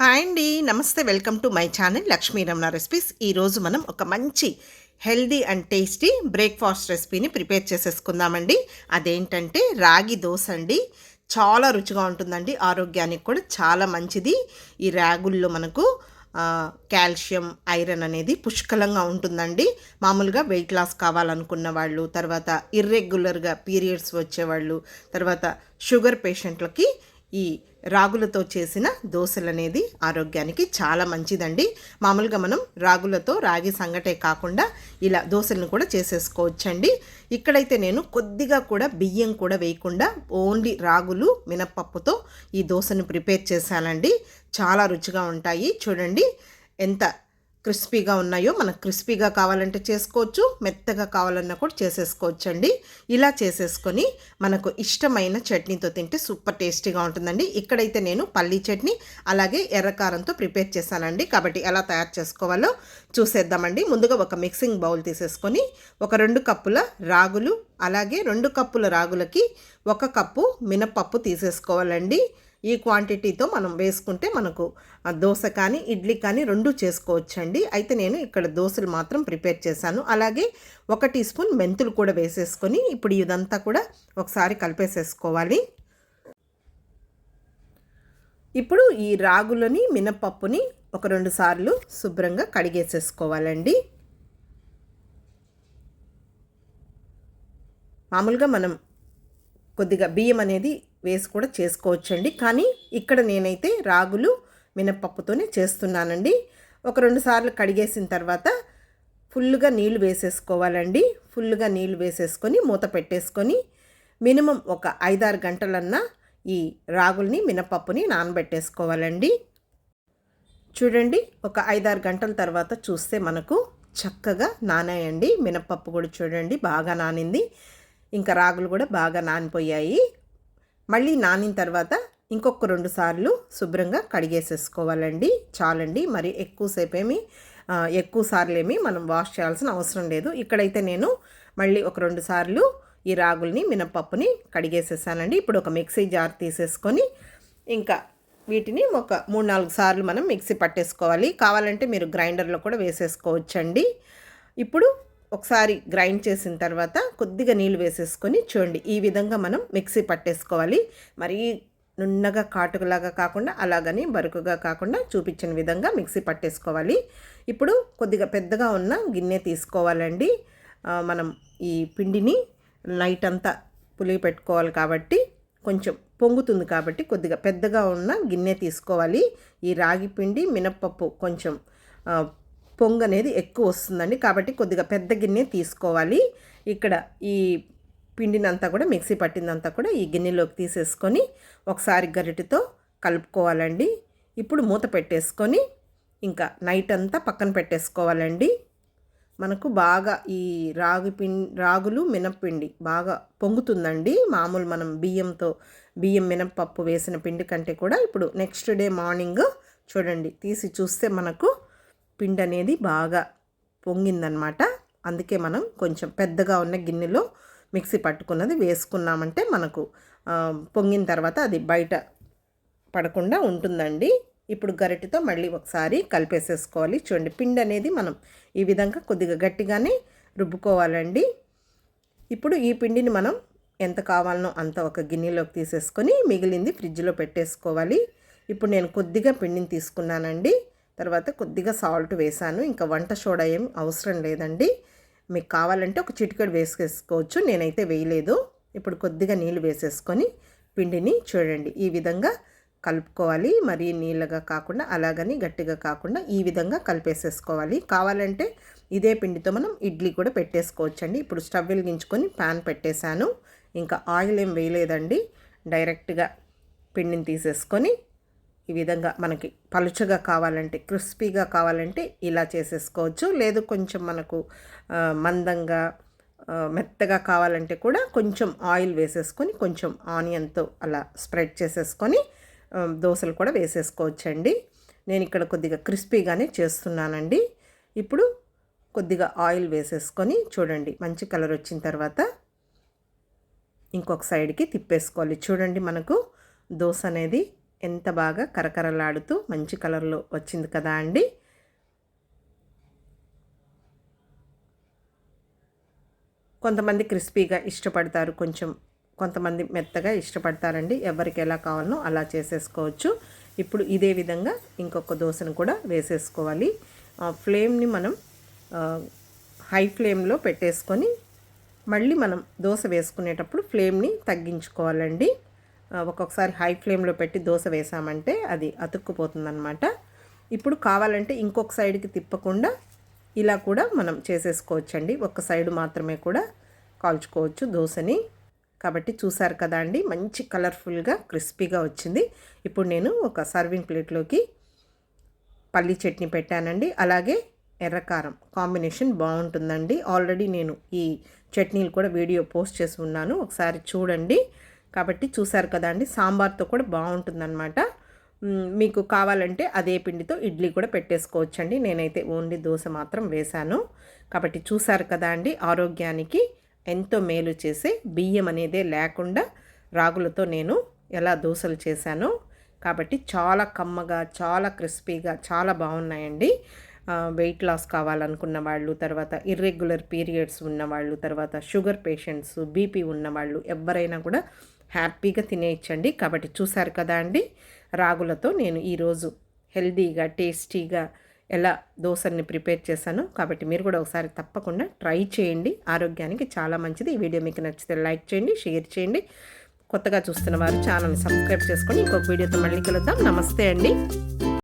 Hi అండి. నమస్తే. Welcome to my channel Lakshmi Ramana recipes. ఈరోజు మనం ఒక మంచి హెల్దీ అండ్ టేస్టీ బ్రేక్‌ఫాస్ట్ రెసిపీని ప్రిపేర్ చేసేసుకుందామండి. అదేంటంటే రాగి దోస అండి. చాలా రుచిగా ఉంటుందండి. ఆరోగ్యానికి కూడా చాలా మంచిది. ఈ రాగుల్లో మనకు కాల్షియం, ఐరన్ అనేది పుష్కలంగా ఉంటుందండి. మామూలుగా వెయిట్ లాస్ కావాలనుకున్న వాళ్ళు, తర్వాత ఇర్రెగ్యులర్‌గా పీరియడ్స్ వచ్చేవాళ్ళు, తర్వాత షుగర్ పేషెంట్లకి ఈ రాగులతో చేసిన దోసలనేది ఆరోగ్యానికి చాలా మంచిదండి. మామూలుగా మనం రాగులతో రాగి సంగటే కాకుండా ఇలా దోసలను కూడా చేసేసుకోవచ్చండి. ఇక్కడైతే నేను కొద్దిగా కూడా బియ్యం కూడా వేయకుండా ఓన్లీ రాగులు, మినప్పప్పుతో ఈ దోసను ప్రిపేర్ చేశానండి. చాలా రుచిగా ఉంటాయి. చూడండి ఎంత క్రిస్పీగా ఉన్నాయో. మనకు క్రిస్పీగా కావాలంటే చేసుకోవచ్చు, మెత్తగా కావాలన్నా కూడా చేసేసుకోవచ్చండి. ఇలా చేసేసుకొని మనకు ఇష్టమైన చట్నీతో తింటే సూపర్ టేస్టీగా ఉంటుందండి. ఇక్కడైతే నేను పల్లీ చట్నీ అలాగే ఎర్రకారంతో ప్రిపేర్ చేశానండి. కాబట్టి ఎలా తయారు చేసుకోవాలో చూసేద్దామండి. ముందుగా ఒక మిక్సింగ్ బౌల్ తీసేసుకొని ఒక 2 కప్పుల రాగులు, అలాగే 2 కప్పుల రాగులకి 1 కప్పు మినపప్పు తీసేసుకోవాలండి. ఈ క్వాంటిటీతో మనం వేసుకుంటే మనకు దోశ కానీ ఇడ్లీ కానీ 2 చేసుకోవచ్చండి. అయితే నేను ఇక్కడ దోశలు మాత్రం ప్రిపేర్ చేశాను. అలాగే 1 టీ స్పూన్ మెంతులు కూడా వేసేసుకొని ఇప్పుడు ఇదంతా కూడా ఒకసారి కలిపేసేసుకోవాలి. ఇప్పుడు ఈ రాగులని, మినపప్పుని ఒక 2 సార్లు శుభ్రంగా కడిగేసేసుకోవాలండి. మామూలుగా మనం కొద్దిగా బియ్యం అనేది వేసి కూడా చేసుకోవచ్చండి. కానీ ఇక్కడ నేనైతే రాగులు, మినపప్పుతోనే చేస్తున్నానండి. ఒక 2 సార్లు కడిగేసిన తర్వాత ఫుల్గా నీళ్లు వేసేసుకోవాలండి. ఫుల్గా నీళ్లు వేసేసుకొని మూత పెట్టేసుకొని మినిమం ఒక 5-6 గంటలన్నా ఈ రాగుల్ని, మినపప్పుని నానబెట్టేసుకోవాలండి. చూడండి, ఒక 5-6 గంటల తర్వాత చూస్తే మనకు చక్కగా నానాయండి. మినపప్పు కూడా చూడండి బాగా నానింది. ఇంకా రాగులు కూడా బాగా నానిపోయాయి. మళ్ళీ నానిన తర్వాత ఇంకొక 2 సార్లు శుభ్రంగా కడిగేసేసుకోవాలండి. చాలండి, మరి ఎక్కువ సార్లు మనం వాష్ చేయాల్సిన అవసరం లేదు. ఇక్కడైతే నేను మళ్ళీ ఒక 2 సార్లు ఈ రాగుల్ని, మినపప్పుని కడిగేసేసానండి. ఇప్పుడు ఒక మిక్సీ జార్ తీసేసుకొని ఇంకా వీటిని ఒక 3-4 సార్లు మనం మిక్సీ పట్టేసుకోవాలి. కావాలంటే మీరు గ్రైండర్లో కూడా వేసేసుకోవచ్చండి. ఇప్పుడు ఒకసారి గ్రైండ్ చేసిన తర్వాత కొద్దిగా నీళ్ళు వేసేసుకొని చూడండి ఈ విధంగా మనం మిక్సీ పట్టేసుకోవాలి. మరీ నున్నగా కాటుకలాగా కాకుండా, అలాగని బరుకుగా కాకుండా చూపించిన విధంగా మిక్సీ పట్టేసుకోవాలి. ఇప్పుడు కొద్దిగా పెద్దగా ఉన్న గిన్నె తీసుకోవాలండి. మనం ఈ పిండిని నైట్ అంతా పులిగి పెట్టుకోవాలి కాబట్టి కొంచెం పొంగుతుంది కాబట్టి కొద్దిగా పెద్దగా ఉన్న గిన్నె తీసుకోవాలి. ఈ రాగి పిండి, మినప్పప్పు కొంచెం పొంగు అనేది ఎక్కువ వస్తుందండి. కాబట్టి కొద్దిగా పెద్ద గిన్నె తీసుకోవాలి. ఇక్కడ ఈ పిండినంతా కూడా మిక్సీ పట్టిందంతా కూడా ఈ గిన్నెలోకి తీసేసుకొని ఒకసారి గరిటెతో కలుపుకోవాలండి. ఇప్పుడు మూత పెట్టేసుకొని ఇంకా నైట్ అంతా పక్కన పెట్టేసుకోవాలండి. మనకు బాగా ఈ రాగులు, మినప్పిండి బాగా పొంగుతుందండి. మామూలు మనం బియ్యం మినప్పప్పు వేసిన పిండి కంటే కూడా ఇప్పుడు నెక్స్ట్ డే మార్నింగ్ చూడండి తీసి చూస్తే మనకు పిండి అనేది బాగా పొంగిందనమాట. అందుకే మనం కొంచెం పెద్దగా ఉన్న గిన్నెలో మిక్సీ పట్టుకున్నది వేసుకున్నామంటే మనకు పొంగిన తర్వాత అది బయట పడకుండా ఉంటుందండి. ఇప్పుడు గరిటెతో మళ్ళీ ఒకసారి కలిపేసేసుకోవాలి. చూడండి పిండి అనేది మనం ఈ విధంగా కొద్దిగా గట్టిగానే రుబ్బుకోవాలండి. ఇప్పుడు ఈ పిండిని మనం ఎంత కావాలనో అంత ఒక గిన్నెలోకి తీసేసుకొని మిగిలింది ఫ్రిడ్జ్లో పెట్టేసుకోవాలి. ఇప్పుడు నేను కొద్దిగా పిండిని తీసుకున్నానండి. తర్వాత కొద్దిగా సాల్ట్ వేసాను. ఇంకా వంట సోడా ఏం అవసరం లేదండి. మీకు కావాలంటే ఒక చిటికెడు వేసేసుకోవచ్చు. నేనైతే వేయలేదు. ఇప్పుడు కొద్దిగా నీళ్ళు వేసేసుకొని పిండిని చూడండి ఈ విధంగా కలుపుకోవాలి. మరీ నీళ్ళగా కాకుండా, అలాగని గట్టిగా కాకుండా ఈ విధంగా కలిపేసేసుకోవాలి. కావాలంటే ఇదే పిండితో మనం ఇడ్లీ కూడా పెట్టేసుకోవచ్చండి. ఇప్పుడు స్టవ్ వెలిగించుకొని ప్యాన్ పెట్టేశాను. ఇంకా ఆయిల్ ఏం వేయలేదండి. డైరెక్ట్గా పిండిని తీసేసుకొని ఈ విధంగా మనకి పలుచగా కావాలంటే, క్రిస్పీగా కావాలంటే ఇలా చేసేసుకోవచ్చు. లేదు కొంచెం మనకు మందంగా మెత్తగా కావాలంటే కూడా కొంచెం ఆయిల్ వేసేసుకొని కొంచెం ఆనియన్తో అలా స్ప్రెడ్ చేసేసుకొని దోశలు కూడా వేసేసుకోవచ్చండి. నేను ఇక్కడ కొద్దిగా క్రిస్పీగానే చేస్తున్నానండి. ఇప్పుడు కొద్దిగా ఆయిల్ వేసేసుకొని చూడండి మంచి కలర్ వచ్చిన తర్వాత ఇంకొక సైడ్కి తిప్పేసుకోవాలి. చూడండి మనకు దోశ అనేది ఎంత బాగా కరకరలాడుతూ మంచి కలర్లో వచ్చింది కదా అండి. కొంతమంది క్రిస్పీగా ఇష్టపడతారు, కొంతమంది మెత్తగా ఇష్టపడతారండి. ఎవరికి ఎలా కావాలనో అలా చేసేసుకోవచ్చు. ఇప్పుడు ఇదే విధంగా ఇంకొక దోశను కూడా వేసేసుకోవాలి. ఫ్లేమ్ని మనం హై ఫ్లేమ్లో పెట్టేసుకొని మళ్ళీ మనం దోశ వేసుకునేటప్పుడు ఫ్లేమ్ని తగ్గించుకోవాలండి. ఒక్కొక్కసారి హై ఫ్లేమ్లో పెట్టి దోశ వేసామంటే అది అతుక్కుపోతుందన్నమాట. ఇప్పుడు కావాలంటే ఇంకొక సైడ్కి తిప్పకుండా ఇలా కూడా మనం చేసేసుకోవచ్చండి. ఒక సైడ్ మాత్రమే కూడా కాల్చుకోవచ్చు దోశని. కాబట్టి చూసారు కదా అండి, మంచి కలర్ఫుల్గా క్రిస్పీగా వచ్చింది. ఇప్పుడు నేను ఒక సర్వింగ్ ప్లేట్లోకి పల్లీ చట్నీ పెట్టానండి. అలాగే ఎర్రకారం కాంబినేషన్ బాగుంటుందండి. ఆల్రెడీ నేను ఈ చట్నీలు కూడా వీడియో పోస్ట్ చేసి ఉన్నాను, ఒకసారి చూడండి. కాబట్టి చూసారు కదా అండి, సాంబార్తో కూడా బాగుంటుందన్నమాట. మీకు కావాలంటే అదే పిండితో ఇడ్లీ కూడా పెట్టేసుకోవచ్చండి. నేనైతే ఓన్లీ దోశ మాత్రం వేశాను. కాబట్టి చూసారు కదా అండి, ఆరోగ్యానికి ఎంతో మేలు చేసే బియ్యం అనేదే లేకుండా రాగులతో నేను ఎలా దోశలు చేశానో. కాబట్టి చాలా కమ్మగా, చాలా క్రిస్పీగా, చాలా బాగున్నాయండి. వెయిట్ లాస్ కావాలనుకున్న వాళ్ళు, తర్వాత ఇర్రెగ్యులర్ పీరియడ్స్ ఉన్నవాళ్ళు, తర్వాత షుగర్ పేషెంట్స్, బీపీ ఉన్నవాళ్ళు ఎవరైనా కూడా హ్యాపీగా తినేయచ్చండి. కాబట్టి చూసారు కదా అండి, రాగులతో నేను ఈరోజు హెల్దీగా, టేస్టీగా ఎలా దోశల్ని ప్రిపేర్ చేశాను. కాబట్టి మీరు కూడా ఒకసారి తప్పకుండా ట్రై చేయండి, ఆరోగ్యానికి చాలా మంచిది. ఈ వీడియో మీకు నచ్చితే లైక్ చేయండి, షేర్ చేయండి. కొత్తగా చూస్తున్న వారు ఛానల్ని సబ్స్క్రైబ్ చేసుకొని ఇంకొక వీడియోతో మళ్ళీ కలుద్దాం. నమస్తే అండి.